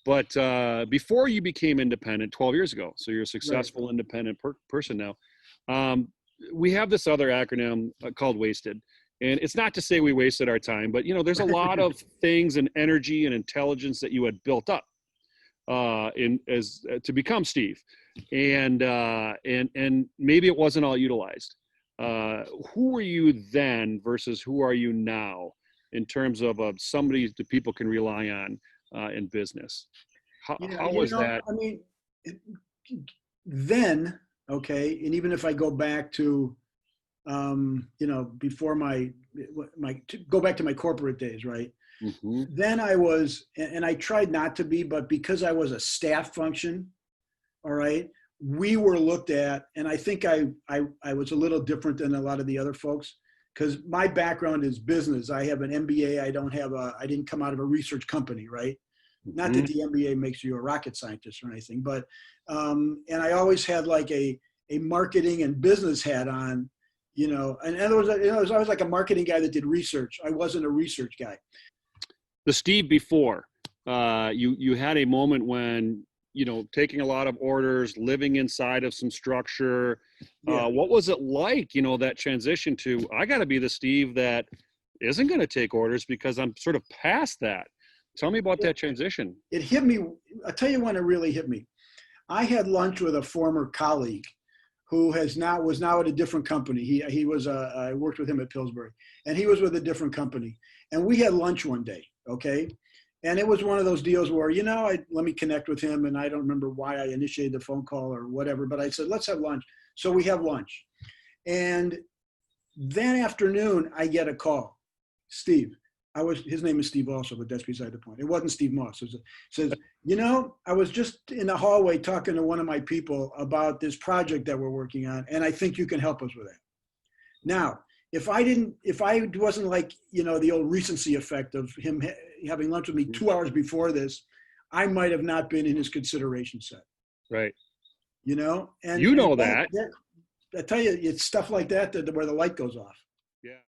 But before you became independent 12 years ago, so you're a Right. successful independent person now, we have this other acronym called WASTED. And it's not to say we wasted our time, but there's a lot of things and energy and intelligence that you had built up to become Steve, and maybe it wasn't all utilized. Who were you then versus who are you now in terms of somebody that people can rely on in business? Yeah, How was that? I mean, it- then, okay, and even if I go back to, before go back to my corporate days, right? Hmm. Then I was, and I tried not to be, but because I was a staff function, all right, we were looked at, and I think I was a little different than a lot of the other folks because my background is business. I have an MBA. I didn't come out of a research company, right? Not Hmm. that the MBA makes you a rocket scientist or anything, but and I always had like a marketing and business hat on, and in other words, I was always like a marketing guy that did research. I wasn't a research guy. The Steve before, you had a moment when taking a lot of orders, living inside of some structure. Yeah. What was it like? That transition to I got to be the Steve that isn't going to take orders because I'm sort of past that. Tell me about that transition. It hit me. I'll tell you when it really hit me. I had lunch with a former colleague who was now at a different company. He was I worked with him at Pillsbury, and he was with a different company. And we had lunch one day, okay? And it was one of those deals where let me connect with him, and I don't remember why I initiated the phone call or whatever, but I said let's have lunch. So we have lunch, and that afternoon I get a call, Steve. His name is Steve also, but that's beside the point. It wasn't Steve Moss. It says, I was just in the hallway talking to one of my people about this project that we're working on, and I think you can help us with that. Now, if I wasn't like, the old recency effect of him having lunch with me 2 hours before this, I might have not been in his consideration set. Right. And You know that, that. I tell you, it's stuff like that where the light goes off. Yeah.